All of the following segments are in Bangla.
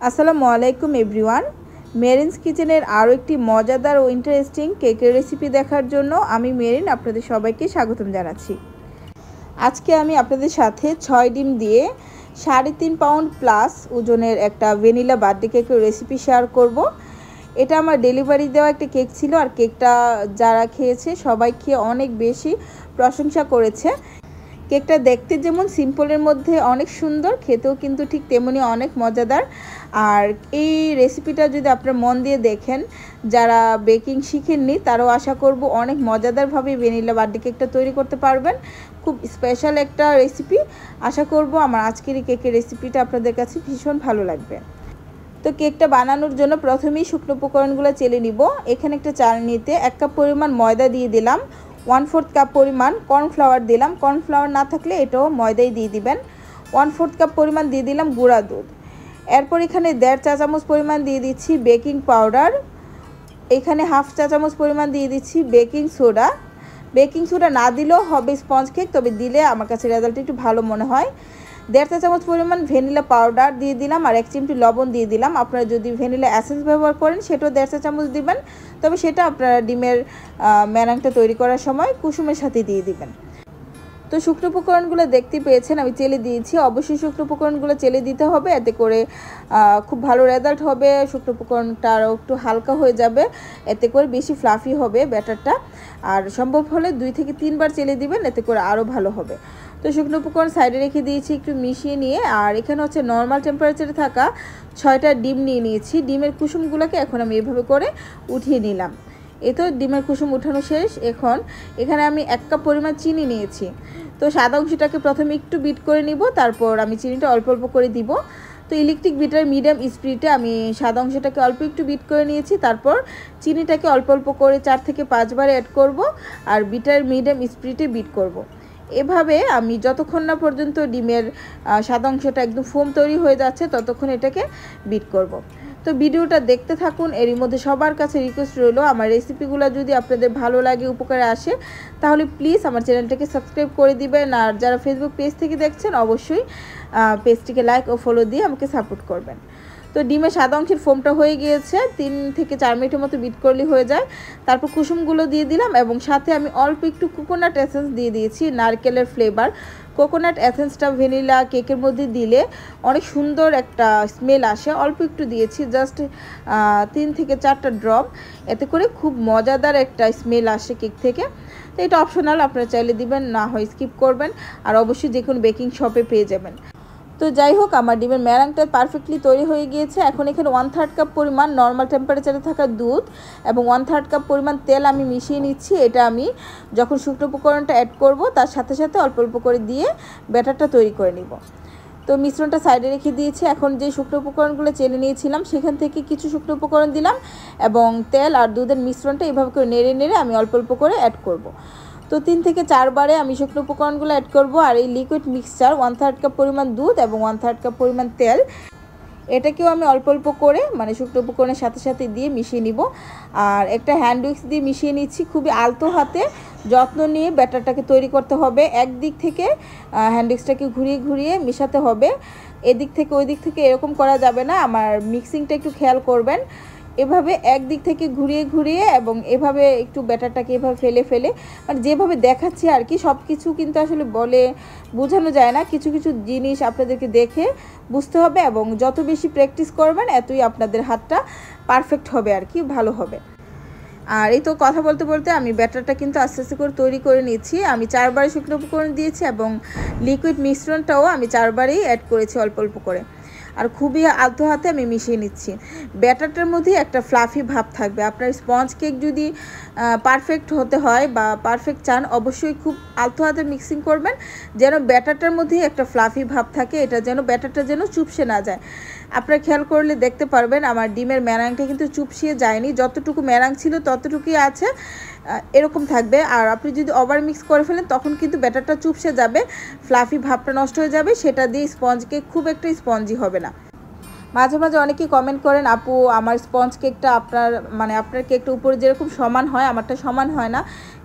আসসালামু আলাইকুম এভরিওয়ান। মেরিনস কিচেনের আরও একটি মজাদার ও ইন্টারেস্টিং কেকের রেসিপি দেখার জন্য আমি মেরিন আপনাদের সবাইকে স্বাগতম জানাচ্ছি। আজকে আমি আপনাদের সাথে 6 ডিম দিয়ে 3.5 পাউন্ড প্লাস ওজনের একটা ভ্যানিলা বার্থডে কেকের রেসিপি শেয়ার করব। এটা আমার ডেলিভারি দেওয়া একটা কেক ছিল, আর কেকটা যারা খেয়েছে সবাই খেয়ে অনেক বেশি প্রশংসা করেছে। কেকটা দেখতে যেমন সিম্পলের মধ্যে অনেক সুন্দর, খেতেও কিন্তু ঠিক তেমনি অনেক মজাদার। আর এই রেসিপিটা যদি আপনারা মন দিয়ে দেখেন, যারা বেকিং শিখেননি তারাও আশা করব অনেক মজাদারভাবে ভ্যানিলা বার্থডে কেকটা তৈরি করতে পারবেন। খুব স্পেশাল একটা রেসিপি। আশা করব আমার আজকের এই কেকের রেসিপিটা আপনাদের কাছে ভীষণ ভালো লাগবে। তো কেকটা বানানোর জন্য প্রথমেই শুকনো উপকরণগুলো চেলে নিব। এখানে একটা চালনিতে 1 কাপ পরিমাণ ময়দা দিয়ে দিলাম, 1/4 কাপ পরিমাণ কর্নফ্লাওয়ার দিলাম। কর্নফ্লাওয়ার না থাকলে এটাও ময়দাই দিয়ে দিবেন। 1/4 কাপ পরিমাণ দিয়ে দিলাম গুঁড়া দুধ। এরপর এখানে 1.5 চা চামচ পরিমাণ দিয়ে দিচ্ছি বেকিং পাউডার। এখানে 1/2 চা চামচ পরিমাণ দিয়ে দিচ্ছি বেকিং সোডা। বেকিং সোডা না দিলেও হবে স্পঞ্জ কেক, তবে দিলে আমার কাছে রেজাল্ট একটু ভালো মনে হয়। 1.5 চা চামচ পরিমাণ ভ্যানিলা পাউডার দিয়ে দিলাম, আর 1 চিমটি লবণ দিয়ে দিলাম। আপনারা যদি ভ্যানিলা এসেন্স ব্যবহার করেন সেটাও 1.5 চা চামচ দিবেন, তবে সেটা আপনারা ডিমের ম্যারাংটা তৈরি করার সময় কুসুমের সাথে দিয়ে দিবেন। তো শুকনো উপকরণগুলো দেখতে পেয়েছেন আমি চেলে দিয়েছি। অবশ্যই শুকনো উপকরণগুলো চেলে দিতে হবে, এতে করে খুব ভালো রেজাল্ট হবে। শুকনো উপকরণটা আরও একটু হালকা হয়ে যাবে, এতে করে বেশি ফ্লাফি হবে ব্যাটারটা। আর সম্ভব হলে 2 থেকে 3 বার চেলে দিবেন, এতে করে আরও ভালো হবে। তো শুকনো উপকরণ সাইডে রেখে দিয়েছি একটু মিশিয়ে নিয়ে। আর এখানে হচ্ছে নর্মাল টেম্পারেচারে থাকা 6টা ডিম নিয়ে নিয়েছি। ডিমের কুসুমগুলোকে এখন আমি এভাবে করে উঠিয়ে নিলাম। এই তো ডিমের কুসুম উঠানো শেষ। এখন এখানে আমি 1 কাপ পরিমাণ চিনি নিয়েছি। তো সাদা অংশটাকে প্রথমে একটু বিট করে নিব, তারপর আমি চিনিটা অল্প অল্প করে দিব। তো ইলেকট্রিক বিটার মিডিয়াম স্পিডে আমি সাদা অংশটাকে অল্প একটু বিট করে নিয়েছি। তারপর চিনিটাকে অল্প অল্প করে 4 থেকে 5 বার অ্যাড করব, আর বিটার মিডিয়াম স্পিডে বিট করব। এভাবে আমি যতক্ষণ না পর্যন্ত ডিমের সাদা অংশটা একদম ফোম তৈরি হয়ে যাচ্ছে ততক্ষণ এটাকে বিট করব। তো ভিডিওটা দেখতে থাকুন। এরই মধ্যে সবার কাছে রিকোয়েস্ট রইল, আমার রেসিপিগুলো যদি আপনাদের ভালো লাগে, উপকারে আসে, তাহলে প্লিজ আমার চ্যানেলটাকে সাবস্ক্রাইব করে দিবেন। আর যারা ফেসবুক পেজ থেকে দেখছেন অবশ্যই পেজটিকে লাইক ও ফলো দিয়ে আমাকে সাপোর্ট করবেন। তো ডিমের সাদা অংশের ফোমটা হয়ে গিয়েছে, 3 থেকে 4 মিনিটের মতো বিট করলে হয়ে যায়। তারপর কুসুমগুলো দিয়ে দিলাম, এবং সাথে আমি অল্প একটু কোকোনাট এসেন্স দিয়ে দিয়েছি, নারকেলের ফ্লেভার। কোকোনাট এসেন্সটা ভ্যানিলা কেকের মধ্যে দিলে অনেক সুন্দর একটা স্মেল আসে। অল্প একটু দিয়েছি, জাস্ট 3 থেকে 4টা ড্রপ, এতে করে খুব মজাদার একটা স্মেল আসে কেক থেকে। তো এটা অপশনাল, আপনারা চাইলে দিবেন, না হয় স্কিপ করবেন। আর অবশ্যই যে কোনো বেকিং শপে পেয়ে যাবেন। তো যাই হোক, আমার ডিমের ম্যারাংটা পারফেক্টলি তৈরি হয়ে গিয়েছে। এখন এখানে 1/3 কাপ পরিমাণ নর্মাল টেম্পারেচারে থাকা দুধ এবং 1/3 কাপ পরিমাণ তেল আমি মিশিয়ে নিচ্ছি। এটা আমি যখন শুকনো উপকরণটা অ্যাড করব তার সাথে সাথে অল্প অল্প করে দিয়ে ব্যাটারটা তৈরি করে নিব। তো মিশ্রণটা সাইডে রেখে দিয়েছি। এখন যে শুকনো উপকরণগুলো চেলে নিয়েছিলাম সেখান থেকে কিছু শুকনো উপকরণ দিলাম, এবং তেল আর দুধের মিশ্রণটা এভাবে করে নেড়ে নেড়ে আমি অল্প অল্প করে অ্যাড করব। তো 3 থেকে 4 বারে আমি শুকনো উপকরণগুলো অ্যাড করব। আর এই লিকুইড মিক্সচার 1/3 কাপ পরিমাণ দুধ এবং 1/3 কাপ পরিমাণ তেল, এটাকেও আমি অল্প অল্প করে মানে শুকনো উপকরণের সাথে সাথে দিয়ে মিশিয়ে নিব। আর একটা হ্যান্ড উইক্স দিয়ে মিশিয়ে নিচ্ছি। খুবই আলতো হাতে যত্ন নিয়ে ব্যাটারটাকে তৈরি করতে হবে। একদিক থেকে হ্যান্ড উইক্সটাকে ঘুরিয়ে ঘুরিয়ে মেশাতে হবে, এদিক থেকে ওই দিক থেকে এরকম করা যাবে না। আমার মিক্সিংটা একটু খেয়াল করবেন। এভাবে একদিক থেকে ঘুরিয়ে ঘুরিয়ে এবং এভাবে একটু ব্যাটারটাকে এভাবে ফেলে ফেলে, মানে যেভাবে দেখাচ্ছি আর কি, সব কিছু কিন্তু আসলে বলে বোঝানো যায় না। কিছু কিছু জিনিস আপনাদেরকে দেখে বুঝতে হবে, এবং যত বেশি প্র্যাকটিস করবেন এতই আপনাদের হাতটা পারফেক্ট হবে আর কি, ভালো হবে। আর এই তো কথা বলতে বলতে আমি ব্যাটারটা কিন্তু আস্তে আস্তে করে তৈরি করে নিচ্ছি। আমি 4 বারে শুকনো উপকরণ দিয়েছি, এবং লিকুইড মিশ্রণটাও আমি 4 বারেই অ্যাড করেছি অল্প অল্প করে। আর খুবই আলতো হাতে আমি মিশিয়ে নিচ্ছি। ব্যাটারটার মধ্যে একটা ফ্লাফি ভাব থাকবে। আপনার স্পঞ্জ কেক যদি পারফেক্ট হতে হয় বা পারফেক্ট চান, অবশ্যই খুব আলতো হাতে মিক্সিং করবেন, যেন ব্যাটারটার মধ্যে একটা ফ্লাফি ভাব থাকে। এটা যেন ব্যাটারটা যেন চুপসে না যায়। আপনারা খেয়াল করলে দেখতে পারবেন আমার ডিমের ম্যারাংটা কিন্তু চুপসিয়ে যায়নি, যতটুকু ম্যারাং ছিল ততটুকুই আছে, এরকম থাকবে। আর আপনি যদি ওভার মিক্স করে ফেলেন তখন কিন্তু ব্যাটারটা চুপসে যাবে, ফ্লাফি ভাবটা নষ্ট হয়ে যাবে, সেটা দিয়ে স্পঞ্জ কেক খুব একটা স্পঞ্জি হবে না। মাঝে মাঝে অনেকেই কমেন্ট করেন, আপু আমার স্পঞ্জ কেকটা আপনার কেকটা উপরে যেরকম সমান হয় আমারটা সমান হয় না,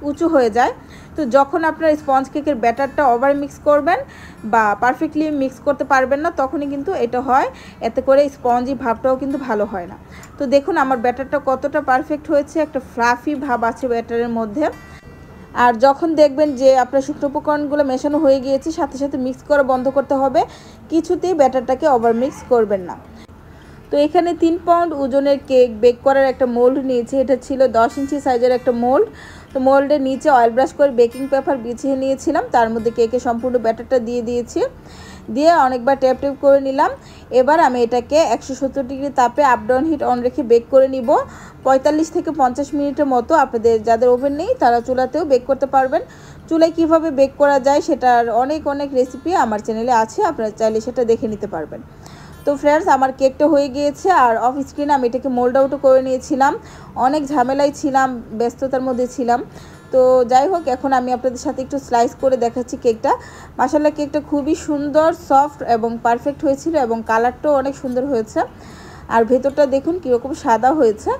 উঁচু হয়ে যায়। তো যখন আপনার স্পঞ্জ কেকের ব্যাটারটা ওভার মিক্স করবেন বা পারফেক্টলি মিক্স করতে পারবেন না, তখনই কিন্তু এটা হয়, এতে করে স্পঞ্জি ভাবটাও কিন্তু ভালো হয় না। তো দেখুন আমার ব্যাটারটা কতটা পারফেক্ট হয়েছে, একটা ফ্লাফি ভাব আছে ব্যাটারের মধ্যে। আর যখন দেখবেন যে আপনার শুকনো উপকরণগুলো মেশানো হয়ে গিয়েছে, সাথে সাথে মিক্স করা বন্ধ করতে হবে, কিছুতেই ব্যাটারটাকে ওভার মিক্স করবেন না। তো এখানে 3 পাউন্ড ওজনের কেক বেক করার একটা মোল্ড নিয়েছি। এটা ছিল 10 ইঞ্চি সাইজের একটা মোল্ড। তো মোল্ডের নিচে অয়েল ব্রাশ করে বেকিং পেপার বিছিয়ে নিয়েছিলাম, তার মধ্যে কেকের সম্পূর্ণ ব্যাটারটা দিয়ে দিয়েছি, দিয়ে অনেকবার ট্যাপ ট্যাপ করে নিলাম। এবার আমি এটাকে 170 ডিগ্রি তাপে আপ ডাউন হিট অন রেখে বেক করে নিব 45 থেকে 50 মিনিটের মতো। আপনাদের যাদের ওভেন নেই তারা চুলাতেও বেক করতে পারবেন। চুলায় কিভাবে বেক করা যায় সেটার অনেক রেসিপি আমার চ্যানেলে আছে, আপনারা চাইলে সেটা দেখে নিতে পারবেন। তো ফ্রেন্ডস, আমার কেকটা হয়ে গিয়েছে, আর অফ স্ক্রিনে আমি এটাকে মোল্ড আউটও করে নিয়েছিলাম। অনেক ঝামেলায় ছিলাম, ব্যস্ততার মধ্যে ছিলাম। তো যাই হোক, এখন আমি আপনাদের সাথে একটু স্লাইস করে দেখাচ্ছি কেকটা। মাশাআল্লাহ, কেকটা খুবই সুন্দর, সফট এবং পারফেক্ট হয়েছিল, এবং কালারটাও অনেক সুন্দর হয়েছে। আর ভেতরটা দেখুন কীরকম সাদা হয়েছে,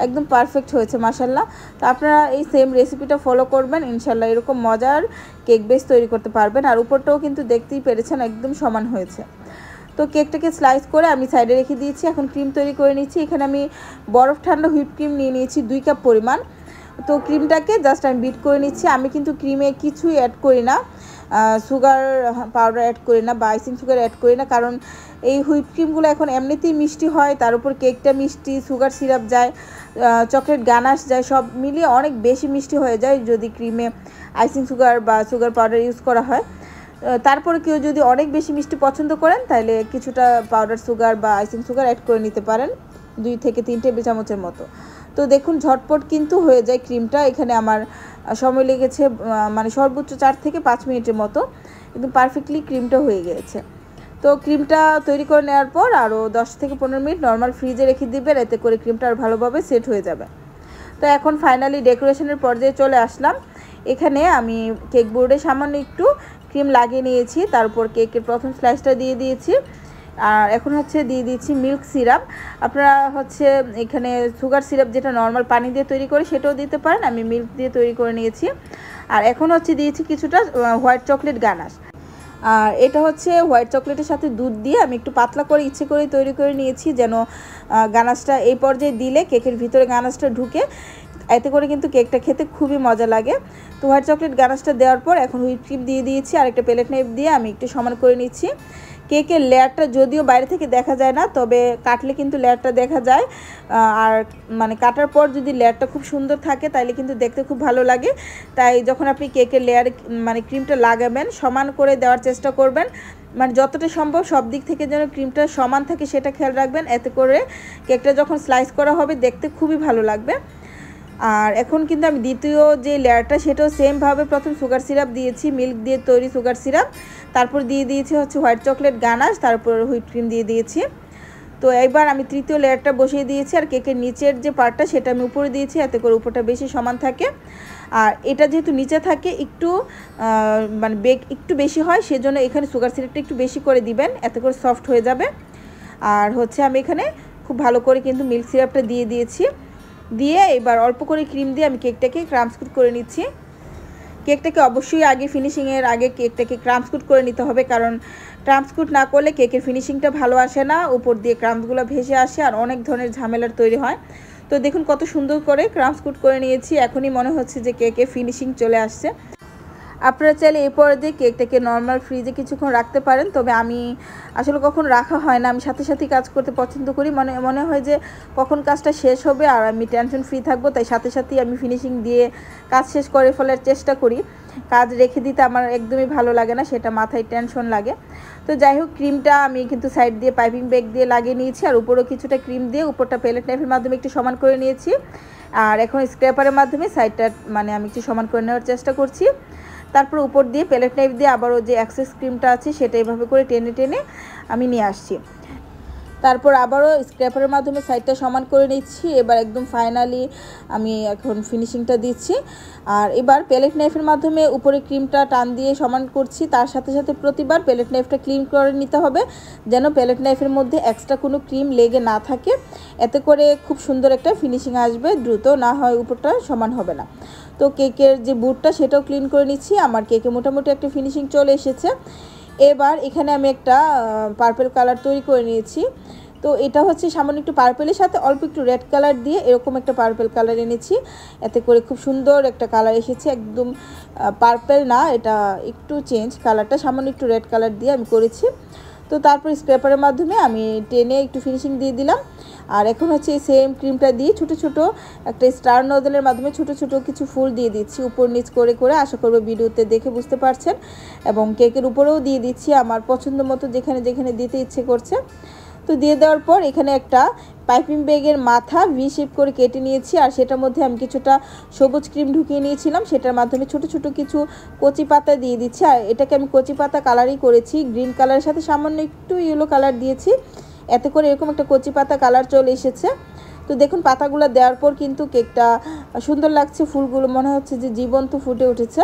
একদম পারফেক্ট হয়েছে মাশাআল্লাহ। তো আপনারা এই সেম রেসিপিটা ফলো করবেন, ইনশাআল্লাহ এরকম মজার কেক বেস তৈরি করতে পারবেন। আর উপরটাও কিন্তু দেখতেই পেরেছেন একদম সমান হয়েছে। তো কেকটাকে স্লাইস করে আমি সাইডে রেখে দিয়েছি। এখন ক্রিম তৈরি করে নিচ্ছি। এখানে আমি বরফ ঠান্ডা হুইপ ক্রিম নিয়ে নিয়েছি 2 কাপ পরিমাণ। তো ক্রিমটাকে জাস্ট আমি বিট করে নিচ্ছি। আমি কিন্তু ক্রিমে কিছুই অ্যাড করি না, সুগার পাউডার অ্যাড করি না বা আইসিং সুগার অ্যাড করি না, কারণ এই হুইপ ক্রিমগুলো এখন এমনিতেই মিষ্টি হয়, তার উপর কেকটা মিষ্টি, সুগার সিরাপ যায়, চকলেট গানাশ যায়, সব মিলিয়ে অনেক বেশি মিষ্টি হয়ে যায় যদি ক্রিমে আইসিং সুগার বা সুগার পাউডার ইউজ করা হয়। তারপরে কেউ যদি অনেক বেশি মিষ্টি পছন্দ করেন তাহলে কিছুটা পাউডার সুগার বা আইসিং সুগার অ্যাড করে নিতে পারেন, 2 থেকে 3 টেবিল চামচের মতো। তো দেখুন ঝটপট কিন্তু হয়ে যায় ক্রিমটা। এখানে আমার সময় লেগেছে মানে সর্বোচ্চ 4 থেকে 5 মিনিটের মতো, কিন্তু পারফেক্টলি ক্রিমটা হয়ে গিয়েছে। তো ক্রিমটা তৈরি করে নেওয়ার পর আরও 10 থেকে 15 মিনিট নর্মাল ফ্রিজে রেখে দিবেন, এতে করে ক্রিমটা আর ভালোভাবে সেট হয়ে যাবে। তো এখন ফাইনালি ডেকোরেশনের পর্যায়ে চলে আসলাম। এখানে আমি কেক বোর্ডে সামান্য একটু ক্রিম লাগিয়ে নিয়েছি, তারপর কেকের প্রথম স্লাইসটা দিয়ে দিয়েছি। আর এখন দিয়ে দিয়েছি মিল্ক সিরাপ। আপনারা এখানে সুগার সিরাপ যেটা নর্মাল পানি দিয়ে তৈরি করে সেটাও দিতে পারেন, আমি মিল্ক দিয়ে তৈরি করে নিয়েছি। আর এখন দিয়েছি কিছুটা হোয়াইট চকলেট গানাশ। আর এটা হোয়াইট চকলেটের সাথে দুধ দিয়ে আমি একটু পাতলা করে ইচ্ছে করে তৈরি করে নিয়েছি, যেন গানাশটা এই পর্যায়ে দিলে কেকের ভিতরে গানাশটা ঢুকে, এতে করে কিন্তু কেকটা খেতে খুবই মজা লাগে। তো হোয়াইট চকলেট গানাশটা দেওয়ার পর এখন হুইপ ক্রিম দিয়ে দিয়েছি, আর একটা প্যালেট নাইফ দিয়ে আমি একটু সমান করে নিচ্ছি। কেকের লেয়ারটা যদিও বাইরে থেকে দেখা যায় না, তবে কাটলে কিন্তু লেয়ারটা দেখা যায়। আর মানে কাটার পর যদি লেয়ারটা খুব সুন্দর থাকে তাহলে কিন্তু দেখতে খুব ভালো লাগে। তাই যখন আপনি কেকের লেয়ারে মানে ক্রিমটা লাগাবেন, সমান করে দেওয়ার চেষ্টা করবেন, মানে যতটা সম্ভব সব দিক থেকে যেন ক্রিমটা সমান থাকে সেটা খেয়াল রাখবেন, এতে করে কেকটা যখন স্লাইস করা হবে দেখতে খুবই ভালো লাগবে। আর এখন কিন্তু আমি দ্বিতীয় যে লেয়ারটা সেটাও সেমভাবে প্রথম সুগার সিরাপ দিয়েছি, মিল্ক দিয়ে তৈরি সুগার সিরাপ, তারপর দিয়ে দিয়েছি হোয়াইট চকলেট গানাশ, তারপর হুইপ ক্রিম দিয়ে দিয়েছি। তো এবার আমি তৃতীয় লেয়ারটা বসিয়ে দিয়েছি, আর কেকের নিচের যে পার্টটা সেটা আমি উপরে দিয়েছি, এতে করে উপরটা বেশি সমান থাকে। আর এটা যেহেতু নিচে থাকে একটু মানে বেক একটু বেশি হয়, সেজন্য এখানে সুগার সিরাপটা একটু বেশি করে দিবেন, এতে করে সফট হয়ে যাবে। আর আমি এখানে খুব ভালো করে কিন্তু মিল্ক সিরাপটা দিয়ে দিয়েছি, দিয়ে এবার অল্প করে ক্রিম দিয়ে আমি কেকটাকে ক্রামস্কুট করে নিচ্ছি। কেকটাকে অবশ্যই আগে ফিনিশিংয়ের আগে কেকটাকে ক্রামস্কুট করে নিতে হবে, কারণ ক্রামস্কুট না করলে কেকের ফিনিশিংটা ভালো আসে না, উপর দিয়ে ক্রামসগুলো ভেসে আসে আর অনেক ধরনের ঝামেলার তৈরি হয়। তো দেখুন কত সুন্দর করে ক্রামস্কুট করে নিয়েছি, এখনই মনে হচ্ছে যে কেকে ফিনিশিং চলে আসছে। আপনারা চাইলে এই পর্যায়ে কেকটাকে নর্মাল ফ্রিজে কিছুক্ষণ রাখতে পারেন, তবে আমি আসলে কখন রাখা হয় না, আমি সাথে সাথে কাজ করতে পছন্দ করি। মনে হয় যে কখন কাজটা শেষ হবে আর আমি টেনশন ফ্রি থাকবো, তাই সাথে সাথেই আমি ফিনিশিং দিয়ে কাজ শেষ করে ফেলার চেষ্টা করি। কাজ রেখে দিতে আমার একদমই ভালো লাগে না, সেটা মাথায় টেনশন লাগে। তো যাই হোক, ক্রিমটা আমি কিন্তু সাইড দিয়ে পাইপিং ব্যাগ দিয়ে লাগিয়ে নিয়েছি, আর উপরেও কিছুটা ক্রিম দিয়ে উপরটা প্যালেট নাইফের মাধ্যমে একটু সমান করে নিয়েছি। আর এখন স্ক্র্যাপারের মাধ্যমে সাইডটা মানে আমি একটু সমান করে নেওয়ার চেষ্টা করছি। তারপর উপর দিয়ে প্যালেট নাইফ দিয়ে আবারও যে এক্সেস ক্রিমটা আছে সেটা এইভাবে করে টেনে টেনে আমি নিয়ে আসছি। তারপর আবারও স্ক্র্যাপারের মাধ্যমে সাইডটা সমান করে নিচ্ছি। এবার একদম ফাইনালি আমি এখন ফিনিশিংটা দিচ্ছি। আর এবার প্যালেট নাইফের মাধ্যমে উপরে ক্রিমটা টান দিয়ে সমান করছি। তার সাথে সাথে প্রতিবার প্যালেট নাইফটা ক্লিন করে নিতে হবে, যেন প্যালেট নাইফের মধ্যে এক্সট্রা কোনো ক্রিম লেগে না থাকে। এতে করে খুব সুন্দর একটা ফিনিশিং আসবে, দ্রুত না হয় উপরটা সমান হবে না। তো কেকের যে বুটটা সেটাও ক্লিন করে নিচ্ছি। আমার কেকে মোটামুটি একটা ফিনিশিং চলে এসেছে। এবার এখানে আমি একটা পার্পল কালার তৈরি করে নিয়েছি। তো এটা হচ্ছে সামান্য একটু পার্পেলের সাথে অল্প একটু রেড কালার দিয়ে এরকম একটা পার্পল কালার এনেছি। এতে করে খুব সুন্দর একটা কালার এসেছে, একদম পার্পল না, এটা একটু চেঞ্জ কালারটা, সামান্য একটু রেড কালার দিয়ে আমি করেছি। তো তারপর স্ক্র্যাপারের মাধ্যমে আমি টেনে একটু ফিনিশিং দিয়ে দিলাম। আর এখন হচ্ছে এই সেম ক্রিমটা দিয়ে ছোটো ছোটো একটা স্টার নজলের মাধ্যমে ছোটো ছোটো কিছু ফুল দিয়ে দিচ্ছি উপর নিচ করে করে। আশা করবো ভিডিওতে দেখে বুঝতে পারছেন। এবং কেকের উপরেও দিয়ে দিচ্ছি আমার পছন্দ মতো যেখানে যেখানে দিতে ইচ্ছে করছে। তো দিয়ে দেওয়ার পর এখানে একটা পাইপিং ব্যাগের মাথা ভি শেপ করে কেটে নিয়েছি। আর সেটার মধ্যে আমি কিছুটা সবুজ ক্রিম ঢুকিয়ে নিয়েছিলাম, সেটার মাধ্যমে ছোট ছোট কিছু কচি পাতা দিয়ে দিচ্ছি। আর এটাকে আমি কচি পাতা কালারই করেছি, গ্রিন কালারের সাথে সামান্য একটু ইয়েলো কালার দিয়েছি। এতে করে এরকম একটা কচি পাতা কালার চলে এসেছে। তো দেখুন পাতাগুলো দেওয়ার পর কিন্তু কেকটা সুন্দর লাগছে, ফুলগুলো মনে হচ্ছে যে জীবন্ত ফুটে উঠেছে।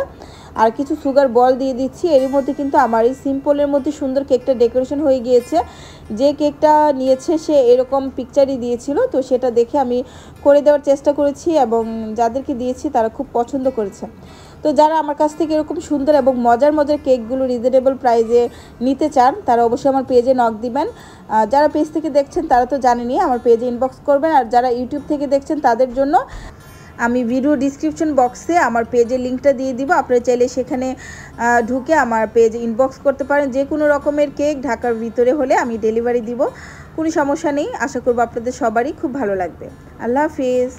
আর কিছু সুগার বল দিয়ে দিচ্ছি। এর মধ্যে কিন্তু আমার এই সিম্পলের মধ্যে সুন্দর কেকটা ডেকোরেশন হয়ে গিয়েছে। যে কেকটা নিয়েছে সে এরকম পিকচারই দিয়েছিল, তো সেটা দেখে আমি করে দেওয়ার চেষ্টা করেছি এবং যাদেরকে দিয়েছি তারা খুব পছন্দ করেছে। তো যারা আমার কাছ থেকে এরকম সুন্দর এবং মজার মজার কেকগুলো রিজনেবল প্রাইসে নিতে চান তারা অবশ্যই আমার পেজে নক দিবেন। যারা পেজ থেকে দেখছেন তারা তো জানেনই, আমার পেজে ইনবক্স করবেন। আর যারা ইউটিউব থেকে দেখছেন তাদের জন্য আমি ভিডিও ডিসক্রিপশন বক্সে আমার পেজের লিঙ্কটা দিয়ে দিব। আপনারা চাইলে সেখানে ঢুকে আমার পেজে ইনবক্স করতে পারেন। যে কোনো রকমের কেক ঢাকার ভিতরে হলে আমি ডেলিভারি দিব, কোনো সমস্যা নেই। আশা করব আপনাদের সবারই খুব ভালো লাগবে। আল্লাহ হাফিজ।